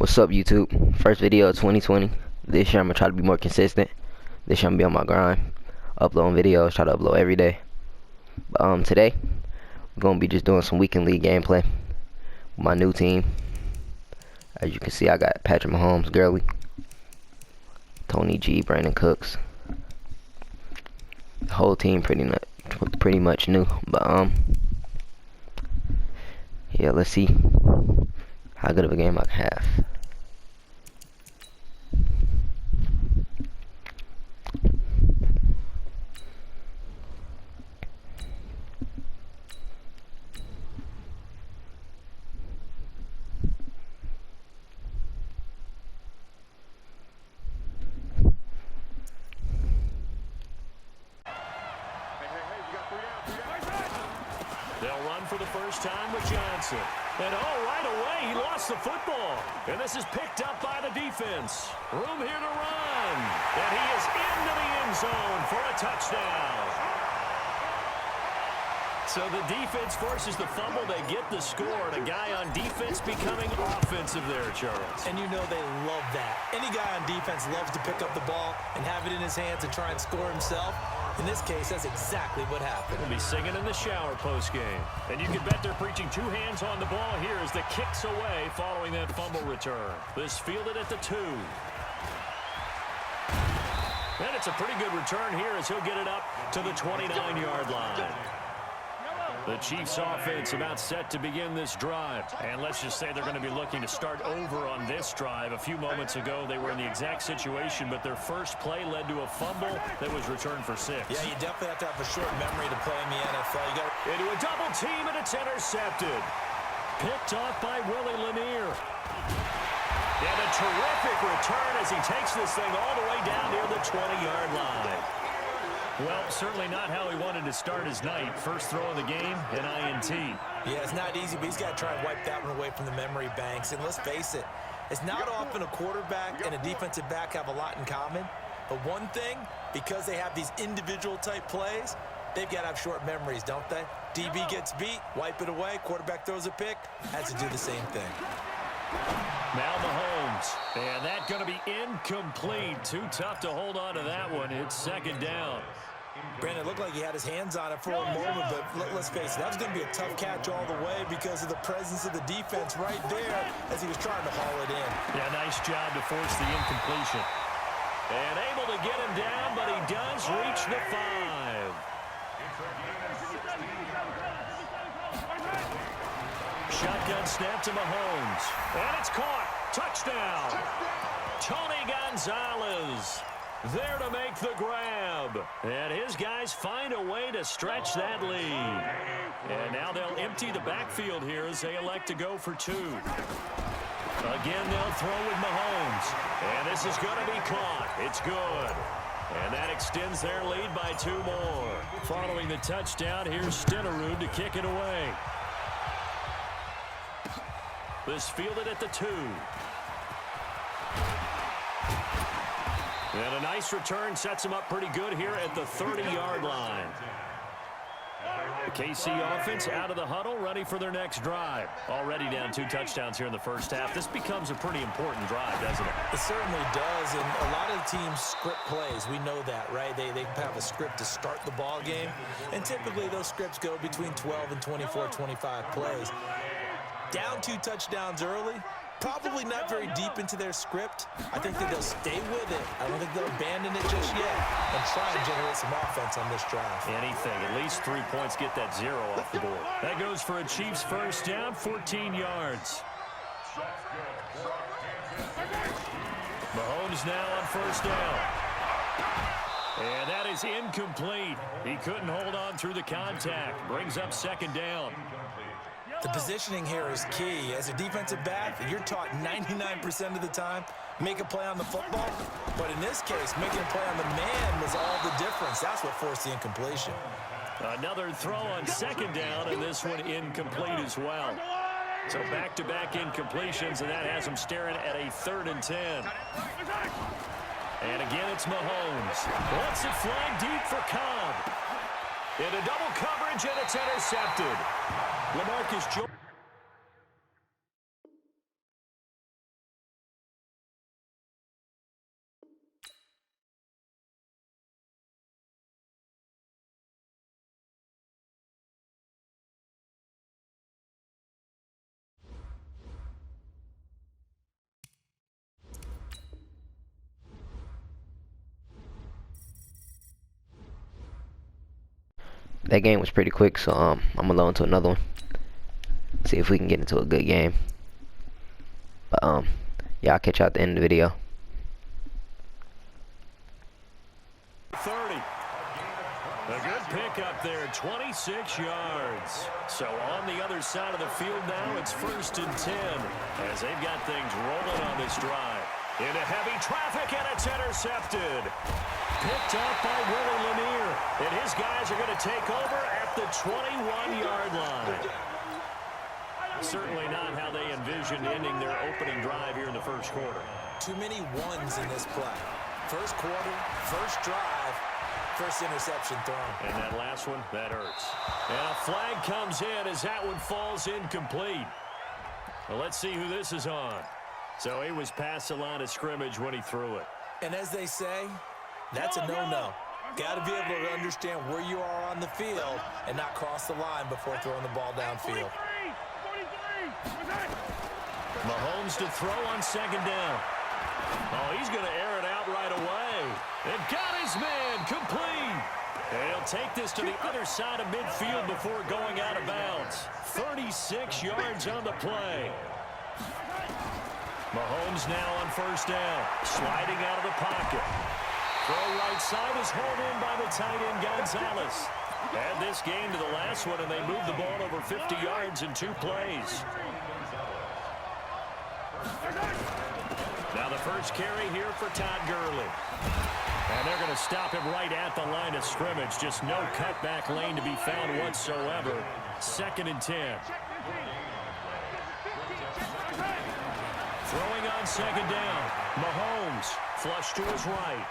What's up, YouTube? First video of 2020. This year I'm gonna try to be more consistent. This year I'm gonna be on my grind, uploading videos, try to upload every day. But today we're gonna be just doing some weekend league gameplay with my new team. As you can see, I got Patrick Mahomes, Gurley, Tony G, Brandon Cooks. The whole team pretty much new. But yeah, let's see how good of a game I can have. They'll run for the first time with Johnson. And right away, he lost the football. And this is picked up by the defense. Room here to run. And he is into the end zone for a touchdown. So the defense forces the fumble. They get the score. And a guy on defense becoming offensive there, Charles. And you know they love that. Any guy on defense loves to pick up the ball and have it in his hands and try and score himself. In this case, that's exactly what happened. We'll be singing in the shower post-game. And you can bet they're preaching two hands on the ball here as the kick's away following that fumble return. This fielded at the 2. And it's a pretty good return here as he'll get it up to the 29-yard line. The Chiefs' offense about set to begin this drive. And let's just say they're going to be looking to start over on this drive. A few moments ago, they were in the exact situation, but their first play led to a fumble that was returned for 6. Yeah, you definitely have to have a short memory to play in the NFL. You got into a double team, and it's intercepted. Picked off by Willie Lanier. And a terrific return as he takes this thing all the way down near the 20-yard line. Well, certainly not how he wanted to start his night. First throw of the game, an INT. Yeah, it's not easy, but he's got to try and wipe that one away from the memory banks. And let's face it, it's not often a quarterback and a defensive back have a lot in common. But one thing, because they have these individual type plays, they've got to have short memories, don't they? DB gets beat, wipe it away, quarterback throws a pick, has to do the same thing. Now Mahomes, and that's going to be incomplete. Too tough to hold on to that one. It's second down. Brandon, it looked like he had his hands on it for a moment, but let's face it, that was going to be a tough catch all the way because of the presence of the defense right there as he was trying to haul it in. Yeah, nice job to force the incompletion. And able to get him down, but he does reach the 5. Shotgun snap to Mahomes. And it's caught. Touchdown. Tony Gonzalez there to make the grab. And his guys find a way to stretch that lead. And now they'll empty the backfield here as they elect to go for 2. Again, they'll throw with Mahomes. And this is going to be caught. It's good. And that extends their lead by 2 more. Following the touchdown, here's Stenerud to kick it away. This fielded at the 2. And a nice return sets him up pretty good here at the 30-yard line. The KC offense out of the huddle, ready for their next drive. Already down 2 touchdowns here in the first half. This becomes a pretty important drive, doesn't it? It certainly does, and a lot of teams script plays. We know that, right? They have a script to start the ball game, and typically those scripts go between 12 and 24, 25 plays. Down 2 touchdowns early, probably not very deep into their script. I think that they'll stay with it. I don't think they'll abandon it just yet and try and generate some offense on this drive. Anything, at least 3 points, get that 0 off the board. That goes for a Chiefs first down, 14 yards. Mahomes now on first down. And that is incomplete. He couldn't hold on through the contact. Brings up second down. The positioning here is key. As a defensive back, you're taught 99% of the time, make a play on the football. But in this case, making a play on the man was all the difference. That's what forced the incompletion. Another throw on second down, and this one incomplete as well. So back-to-back incompletions, and that has them staring at a 3rd and 10. And again, it's Mahomes. Wants it flying deep for Cobb. Into double coverage, and it's intercepted. LaMarcus Joyner. that game was pretty quick, so I'm gonna go into another one. See if we can get into a good game. But yeah, I'll catch you at the end of the video. 30. A good pickup there, 26 yards. So on the other side of the field now, it's 1st and 10 as they've got things rolling on this drive. Into heavy traffic, and it's intercepted. Picked up by Willie Lanier. And his guys are going to take over at the 21-yard line. Certainly not how they envisioned ending their opening drive here in the first quarter. Too many ones in this play. First quarter, first drive, first interception thrown. And that last one, that hurts. And a flag comes in as that one falls incomplete. Well, let's see who this is on. So he was past the line of scrimmage when he threw it. And as they say, that's a no-no. Got to be able to understand where you are on the field and not cross the line before throwing the ball downfield. Mahomes to throw on 2nd down. Oh, he's going to air it out right away. And got his man complete. And he'll take this to the other side of midfield before going out of bounds. 36 yards on the play. Mahomes now on 1st down. Sliding out of the pocket. Throw right side is held in by the tight end Gonzalez. Add this game to the last one, and they moved the ball over 50 yards in 2 plays. Now the first carry here for Todd Gurley. And they're going to stop him right at the line of scrimmage. Just no cutback lane to be found whatsoever. 2nd and 10. Throwing on 2nd down. Mahomes flush to his right.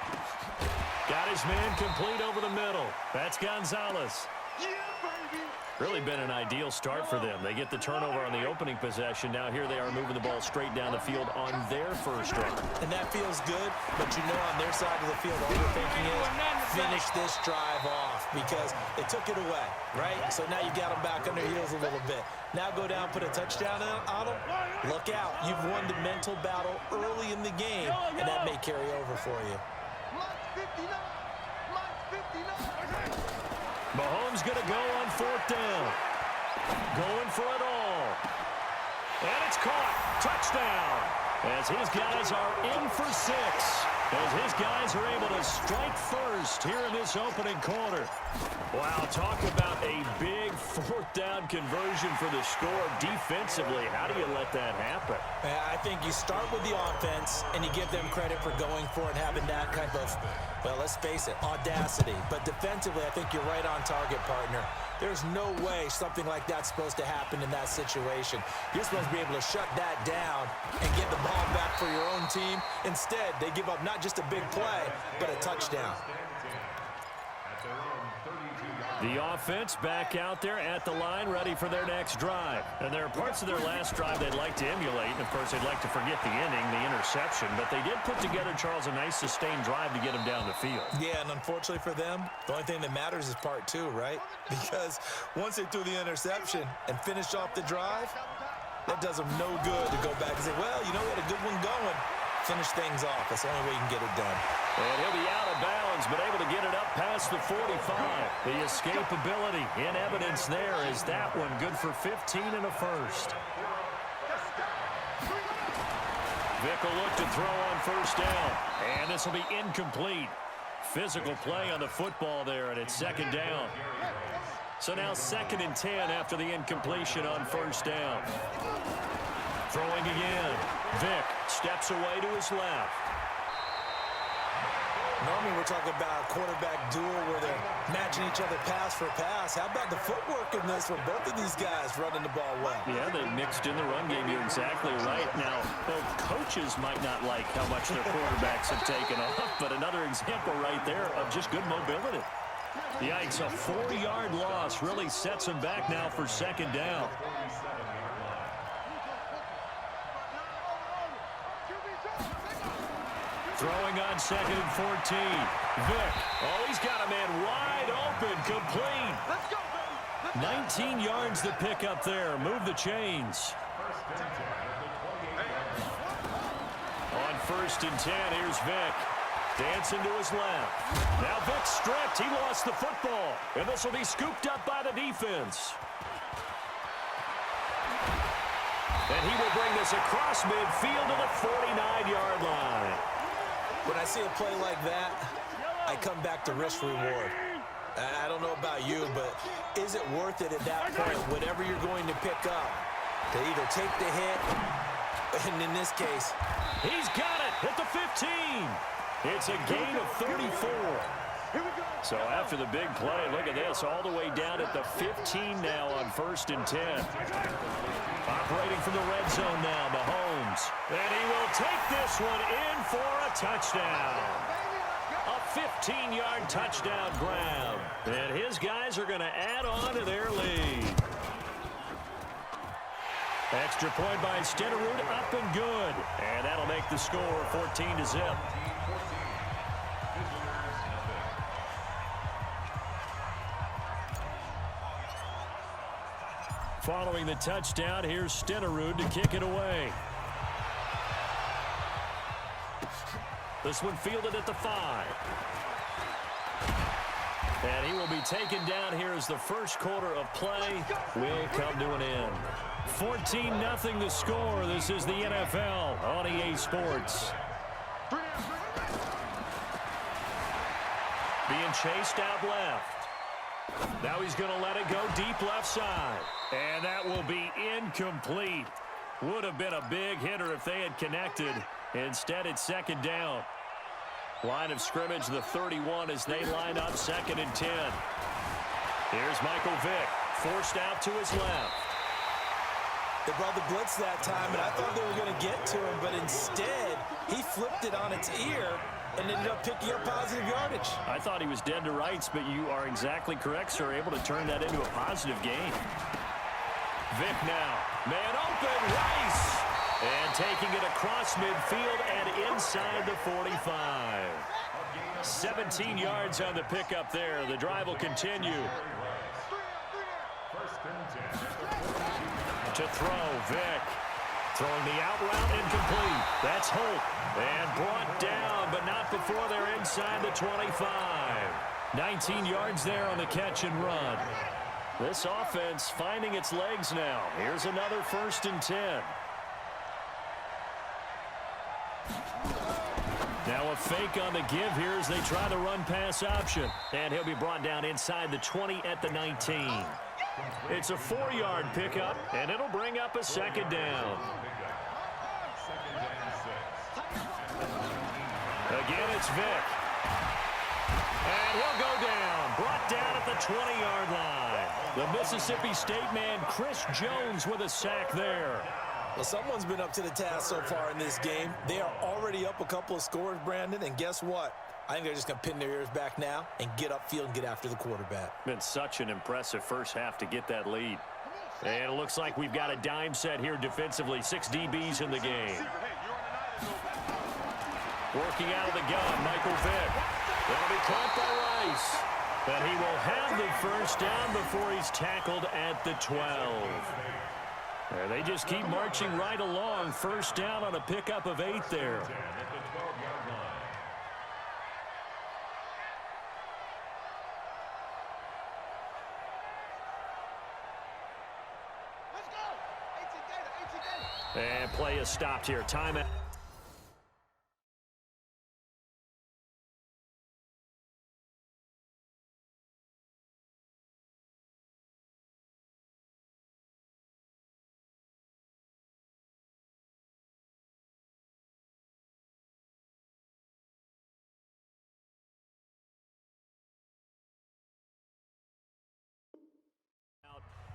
Got his man complete over the middle. That's Gonzalez. Really been an ideal start for them. They get the turnover on the opening possession. Now here they are moving the ball straight down the field on their first drive. And that feels good, but you know on their side of the field all they're thinking is finish this drive off because they took it away, right? So now you got them back on their heels a little bit. Now go down, put a touchdown on them. Look out. You've won the mental battle early in the game, and that may carry over for you. Mahomes going to go on 4th down. Going for it all. And it's caught. Touchdown. As his guys are in for 6. As his guys are able to strike first here in this opening quarter. Wow, talk about a big 4th down conversion for the score defensively. How do you let that happen? I think you start with the offense, and you give them credit for going for it, having that kind of, well, let's face it, audacity. But defensively, I think you're right on target, partner. There's no way something like that's supposed to happen in that situation. You're supposed to be able to shut that down and get the ball back for your own team. Instead, they give up not just a big play, but a touchdown. The offense back out there at the line, ready for their next drive. And there are parts of their last drive they'd like to emulate. And, of course, they'd like to forget the inning, the interception. But they did put together, Charles, a nice sustained drive to get them down the field. Yeah, and unfortunately for them, the only thing that matters is part 2, right? Because once they threw the interception and finished off the drive, that does them no good to go back and say, well, you know, we had a good one going. Finish things off. That's the only way you can get it done. And he'll be out of bounds, but able to get it up past the 45. The escapability in evidence there is that one good for 15 and a first. Vick will look to throw on 1st down. And this will be incomplete. Physical play on the football there, and it's 2nd down. So now 2nd and 10 after the incompletion on 1st down. Throwing again. Vick steps away to his left. Normally we're talking about a quarterback duel where they're matching each other pass for pass. How about the footwork in this with both of these guys running the ball well? Yeah, they mixed in the run game. You're exactly right. Now, both coaches might not like how much their quarterbacks have taken off, but another example right there of just good mobility. Yikes, a 4-yard loss really sets them back now for 2nd down. Throwing on 2nd and 14. Vick. Oh, he's got a man wide open, complete. 19 yards to pick up there. Move the chains. On 1st and 10, here's Vick. Dancing to his left. Now Vic stripped. He lost the football. And this will be scooped up by the defense. And he will bring this across midfield to the 49-yard line. When I see a play like that, I come back to risk reward. I don't know about you, but is it worth it at that point, whatever you're going to pick up, to either take the hit, and in this case, he's got it at the 15. It's a gain of 34. So after the big play, look at this, all the way down at the 15 now on 1st and 10. Operating from the red zone now, Mahomes. And he will take this one in for a touchdown. A 15-yard touchdown grab. And his guys are going to add on to their lead. Extra point by Stenerud, up and good. And that'll make the score 14-0. Following the touchdown, here's Stenerud to kick it away. This one fielded at the 5. And he will be taken down here as the first quarter of play will come to an end. 14-0 the score. This is the NFL on EA Sports. Being chased out left. Now he's going to let it go deep left side. And that will be incomplete. Would have been a big hitter if they had connected. Instead, it's 2nd down. Line of scrimmage, the 31 as they line up 2nd and 10. Here's Michael Vick, forced out to his left. They brought the blitz that time, and I thought they were going to get to him, but instead, he flipped it on its ear and ended up picking up positive yardage. I thought he was dead to rights, but you are exactly correct, sir. Able to turn that into a positive gain. Vick now. Man open, Rice. And taking it across midfield and inside the 45. 17 yards on the pickup there. The drive will continue. To throw, Vick. Throwing the out route, incomplete. That's Holt. And brought down, but not before they're inside the 25. 19 yards there on the catch and run. This offense finding its legs now. Here's another 1st and 10. Now a fake on the give here as they try the run-pass option. And he'll be brought down inside the 20 at the 19. It's a 4-yard pickup, and it'll bring up a 2nd down. Again, it's Vick. And he'll go down. Brought down at the 20-yard line. The Mississippi State man, Chris Jones, with a sack there. Well, someone's been up to the task so far in this game. They are already up a couple of scores, Brandon, and guess what? I think they're just going to pin their ears back now and get upfield and get after the quarterback. Been such an impressive first half to get that lead. And it looks like we've got a dime set here defensively. 6 DBs in the game. Working out of the gun, Michael Vick. That'll be caught by Rice. But he will have the first down before he's tackled at the 12. And they just keep marching right along. First down on a pickup of 8 there. And play is stopped here. Timeout.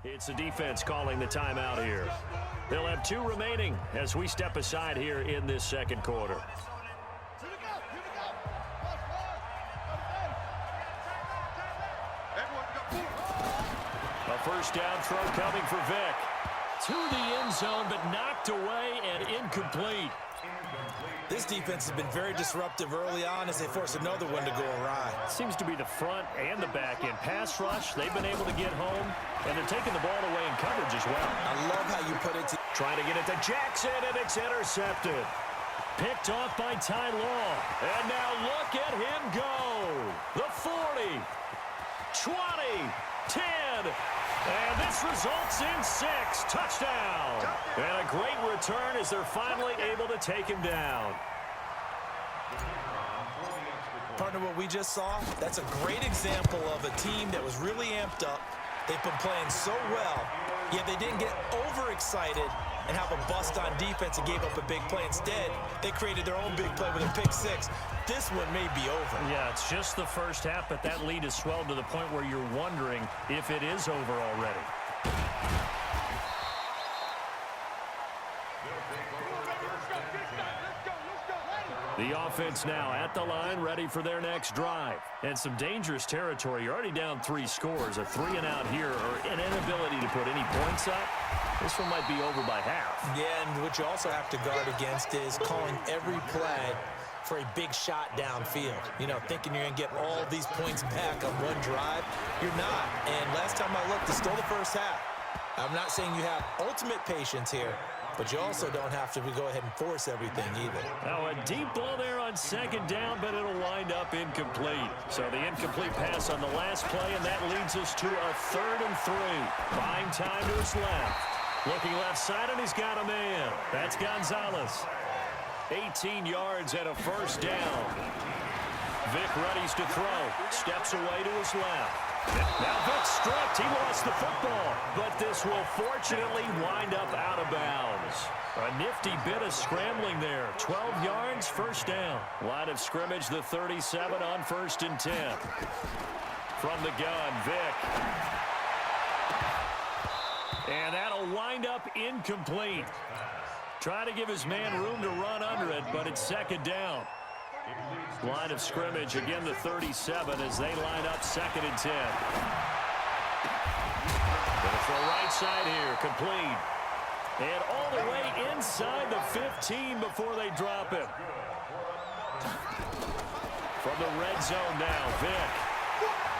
It's the defense calling the timeout here. They'll have 2 remaining as we step aside here in this 2nd quarter. A first down throw coming for Vick. To the end zone, but knocked away and incomplete. This defense has been very disruptive early on as they force another one to go awry. Seems to be the front and the back end. Pass rush, they've been able to get home, and they're taking the ball away in coverage as well. I love how you put it. Trying to get it to Jackson, and it's intercepted. picked off by Ty Law. And now look at him go. The 40, 20, 10. And this results in 6. Touchdown. And a great return as they're finally able to take him down. Partner, what we just saw, that's a great example of a team that was really amped up. They've been playing so well, yet they didn't get overexcited and have a bust on defense and gave up a big play. Instead, they created their own big play with a pick 6. This one may be over. Yeah, it's just the first half, but that lead has swelled to the point where you're wondering if it is over already. The offense now at the line, ready for their next drive. And some dangerous territory. You're already down 3 scores. A 3-and-out here or an inability to put any points up. This one might be over by half. Yeah, and what you also have to guard against is calling every play for a big shot downfield. You know, thinking you're going to get all these points back on one drive. You're not. And last time I looked, it's still the first half. I'm not saying you have ultimate patience here, but you also don't have to go ahead and force everything either. Now a deep ball there on 2nd down, but it'll wind up incomplete. So the incomplete pass on the last play, and that leads us to a 3rd and 3. Buying time to his left. Looking left side, and he's got a man. That's Gonzalez. 18 yards and a 1st down. Vic readies to throw. Steps away to his left. Now Vic stripped. He lost the football. But this will fortunately wind up out of bounds. A nifty bit of scrambling there. 12 yards, 1st down. Line of scrimmage, the 37 on 1st and 10. From the gun, Vic. And that'll wind up incomplete. Try to give his man room to run under it, but it's 2nd down. Line of scrimmage, again the 37 as they line up 2nd and 10. Gonna throw right side here, complete. And all the way inside the 15 before they drop him. From the red zone now, Vic.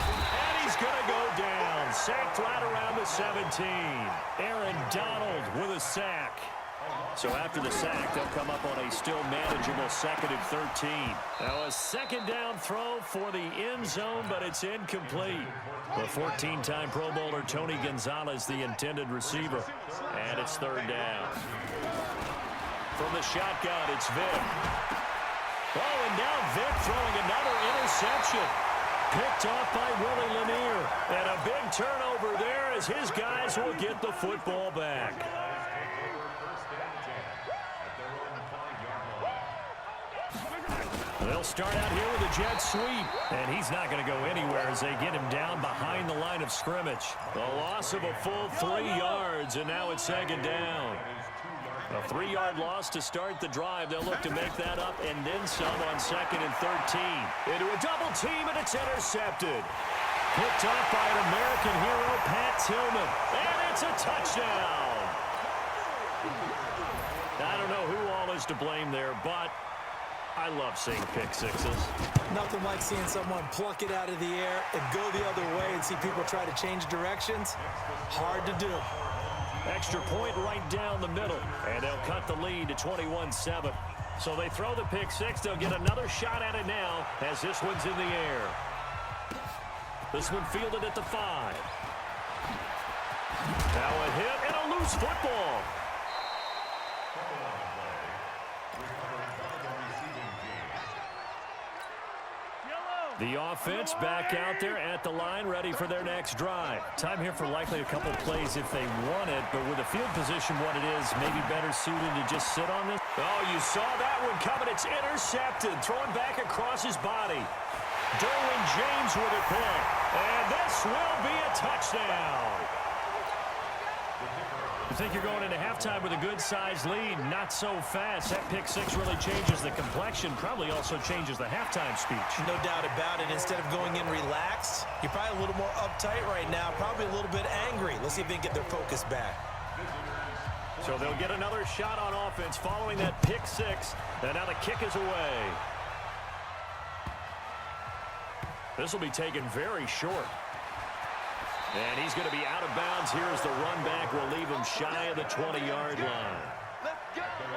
And he's gonna go down. Sacked right around the 17. Aaron Donald with a sack. So after the sack, they'll come up on a still manageable 2nd and 13. Now a 2nd down throw for the end zone, but it's incomplete. The 14-time Pro Bowler Tony Gonzalez, the intended receiver. And it's 3rd down. From the shotgun, it's Vic. Oh, and now Vic throwing another interception. Picked off by Willie Lanier. And a big turnover there as his guys will get the football back. They'll start out here with a jet sweep. And he's not going to go anywhere as they get him down behind the line of scrimmage. The loss of a full 3 yards, and now it's 2nd down. A 3-yard loss to start the drive. They'll look to make that up and then some on 2nd and 13. Into a double team, and it's intercepted. Picked off by an American hero, Pat Tillman. And it's a touchdown. I don't know who all is to blame there, but I love seeing pick sixes. Nothing like seeing someone pluck it out of the air and go the other way and see people try to change directions. Hard to do. Extra point right down the middle, and they'll cut the lead to 21-7. So they throw the pick six. They'll get another shot at it now as this one's in the air. This one fielded at the 5. Now a hit and a loose football. The offense back out there at the line, ready for their next drive. Time here for likely a couple plays if they want it, but with the field position what it is, maybe better suited to just sit on this. Oh, you saw that one coming. It's intercepted. Throwing back across his body. Derwin James with a pick. And this will be a touchdown. You think you're going into halftime with a good-sized lead. Not so fast. That pick six really changes the complexion. Probably also changes the halftime speech. No doubt about it. Instead of going in relaxed, you're probably a little more uptight right now. Probably a little bit angry. Let's see if they can get their focus back. So they'll get another shot on offense following that pick six. And now the kick is away. This will be taken very short. And he's going to be out of bounds here as the run back will leave him shy of the 20-yard line.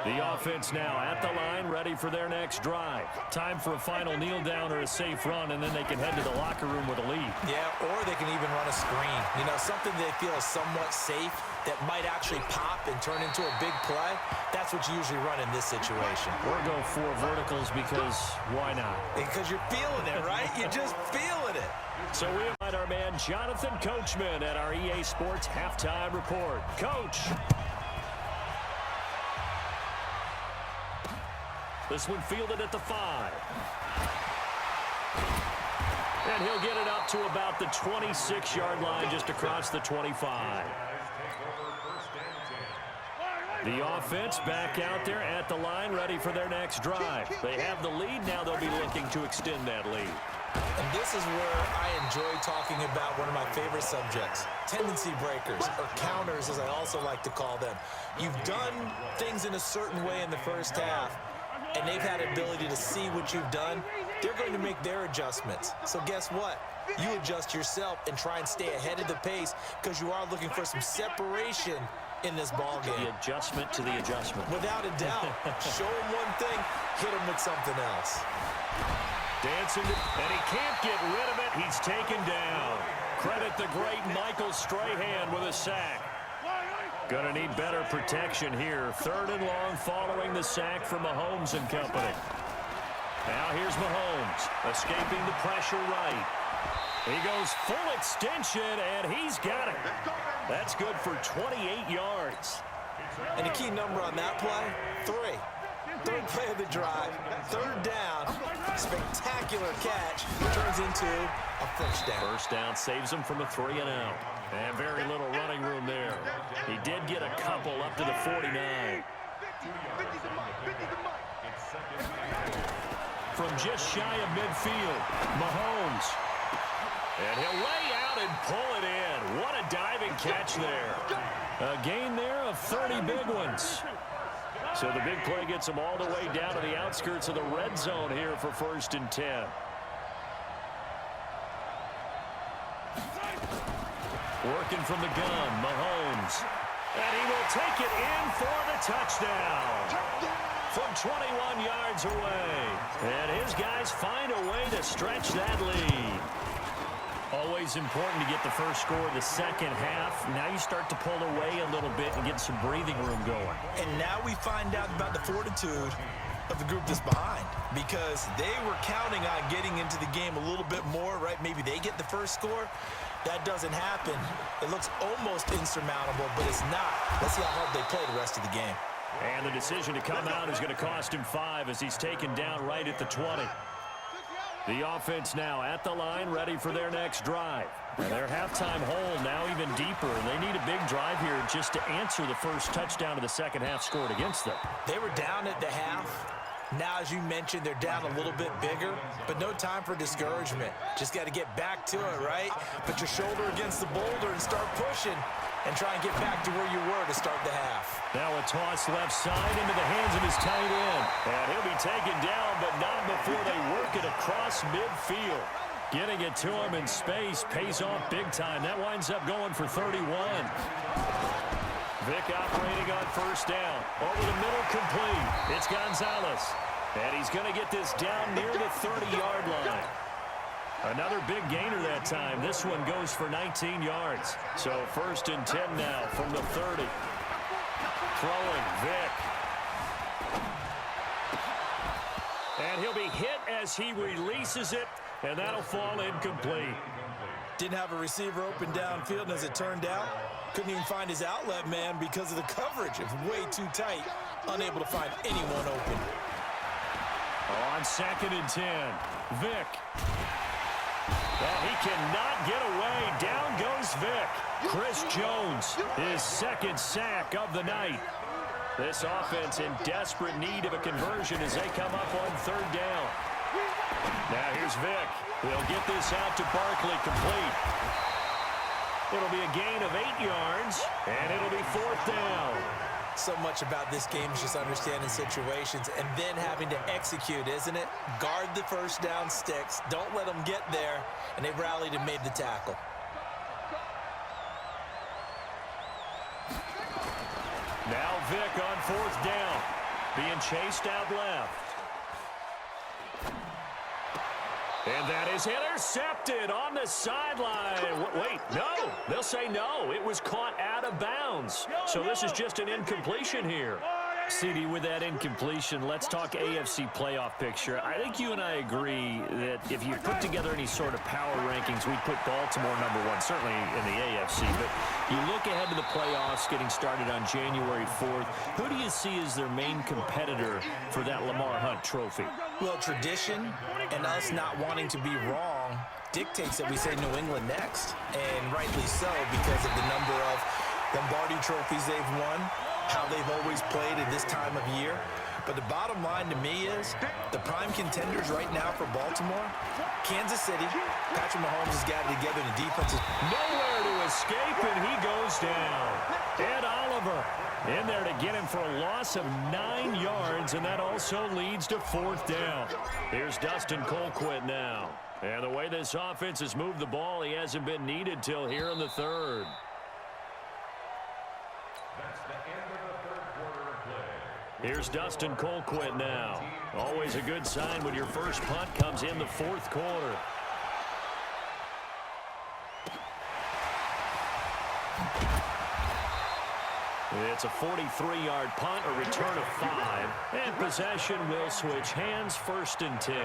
The offense now at the line, ready for their next drive. Time for a final kneel down or a safe run, and then they can head to the locker room with a lead. Yeah, or they can even run a screen. You know, something they feel is somewhat safe that might actually pop and turn into a big play. That's what you usually run in this situation. Or go 4 verticals because why not? Because you're feeling it, right? You're just feeling it. So we invite our man Jonathan Coachman at our EA Sports Halftime Report. Coach. This one fielded at the 5. And he'll get it up to about the 26-yard line just across the 25. The offense back out there at the line, ready for their next drive. They have the lead. Now they'll be looking to extend that lead. And this is where I enjoy talking about one of my favorite subjects, tendency breakers, or counters as I also like to call them. You've done things in a certain way in the first half, and they've had ability to see what you've done. They're going to make their adjustments. So guess what? You adjust yourself and try and stay ahead of the pace because you are looking for some separation in this ball game. The adjustment to the adjustment. Without a doubt. Show him one thing, hit him with something else. Dancing, and he can't get rid of it. He's taken down. Credit the great Michael Strahan with a sack. Gonna need better protection here. 3rd and long following the sack from Mahomes and company. Now here's Mahomes, escaping the pressure right. He goes full extension, and he's got it. That's good for 28 yards. And the key number on that play, 3. 3rd play of the drive. 3rd down. Spectacular catch. Turns into a first down. First down saves him from a 3-and-out. And very little running room there. He did get a couple up to the 49. From just shy of midfield, Mahomes. And he'll lay out and pull it in. What a diving catch there. A gain there of 30 big ones. So the big play gets him all the way down to the outskirts of the red zone here for 1st and 10. Working from the gun, Mahomes. And he will take it in for the touchdown. From 21 yards away. And his guys find a way to stretch that lead. Always important to get the first score of the second half. Now you start to pull away a little bit and get some breathing room going. And now we find out about the fortitude of the group that's behind, because they were counting on getting into the game a little bit more, right? Maybe they get the first score. That doesn't happen. It looks almost insurmountable, but it's not. Let's see how hard they play the rest of the game. And the decision to come out is going to cost him 5 as he's taken down right at the 20. The offense now at the line, ready for their next drive. And their halftime hole now even deeper, and they need a big drive here just to answer the first touchdown of the second half scored against them. They were down at the half. Now, as you mentioned, they're down a little bit bigger, but no time for discouragement. Just got to get back to it, right? Put your shoulder against the boulder and start pushing and try and get back to where you were to start the half. Now a toss left side into the hands of his tight end. And he'll be taken down, but not before they work it across midfield. Getting it to him in space pays off big time. That winds up going for 31. Vick operating on first down. Over the middle, complete. It's Gonzalez. And he's going to get this down near the 30-yard line. Another big gainer that time. This one goes for 19 yards. So 1st and 10 now from the 30. Throwing, Vick. And he'll be hit as he releases it, and that'll fall incomplete. Didn't have a receiver open downfield, and as it turned out, couldn't even find his outlet man because of the coverage. It was way too tight, unable to find anyone open. On 2nd and 10, Vick. Well, he cannot get away. Down goes Vick. Chris Jones, his 2nd sack of the night. This offense in desperate need of a conversion as they come up on 3rd down. Now here's Vick. He'll get this out to Barkley, complete. It'll be a gain of 8 yards, and it'll be 4th down. So much about this game is just understanding situations and then having to execute, isn't it? Guard the first down sticks. Don't let them get there. And they rallied and made the tackle. Now Vick on 4th down. being chased out left. And that is intercepted on the sideline. Wait, no. They'll say no. It was caught out of bounds. So this is just an incompletion here. CD, with that incompletion, let's talk AFC playoff picture. I think you and I agree that if you put together any sort of power rankings, we'd put Baltimore #1, certainly in the AFC. But you look ahead to the playoffs getting started on January 4th. Who do you see as their main competitor for that Lamar Hunt trophy? Well, tradition and us not wanting to be wrong dictates that we say New England next. And rightly so, because of the number of Lombardi trophies they've won, how they've always played at this time of year. But the bottom line to me is the prime contenders right now for Baltimore, Kansas City. Patrick Mahomes has got it together. The defense is nowhere to escape, and he goes down. Ed Oliver in there to get him for a loss of 9 yards, and that also leads to 4th down. Here's Dustin Colquitt now. And the way this offense has moved the ball, he hasn't been needed till here in the 3rd. Here's Dustin Colquitt now. Always a good sign when your first punt comes in the 4th quarter. It's a 43-yard punt, a return of 5. And possession will switch hands, 1st and 10.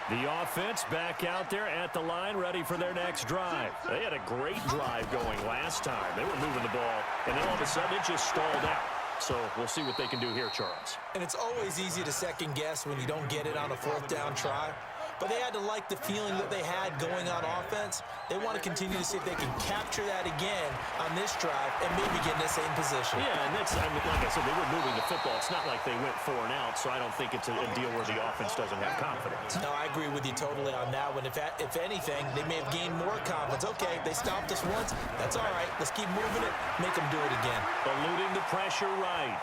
The offense back out there at the line, ready for their next drive. They had a great drive going last time. They were moving the ball, and then all of a sudden it just stalled out. So we'll see what they can do here, Charles. And it's always easy to second guess when you don't get it on a 4th down try. But they had to like the feeling that they had going on offense. They want to continue to see if they can capture that again on this drive and maybe get in the same position. Yeah, and that's, I mean, like I said, they were moving the football. It's not like they went 4 and out, so I don't think it's a deal where the offense doesn't have confidence. No, I agree with you totally on that one. If anything, they may have gained more confidence. Okay, they stopped us once. That's all right. Let's keep moving it. Make them do it again. Eluding the pressure right.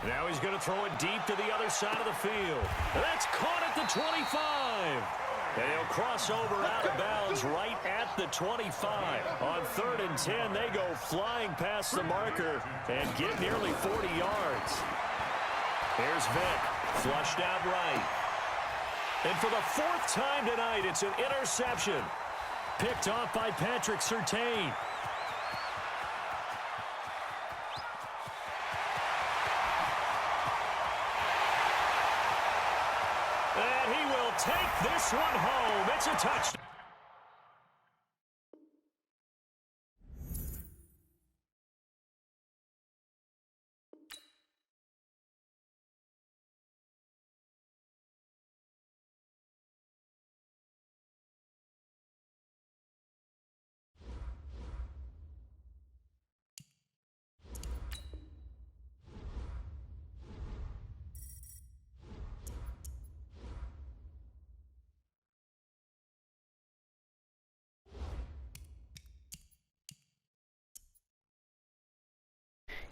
Now he's going to throw it deep to the other side of the field. That's caught at the 25. And he'll cross over out of bounds right at the 25. On 3rd and 10, they go flying past the marker and get nearly 40 yards. Here's Vick, flushed out right. And for the 4th time tonight, it's an interception. Picked off by Patrick Surtain. And he will take this one home. It's a touchdown.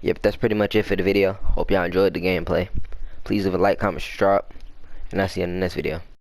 Yep, that's pretty much it for the video. Hope y'all enjoyed the gameplay. Please leave a like, comment, subscribe, and I'll see you in the next video.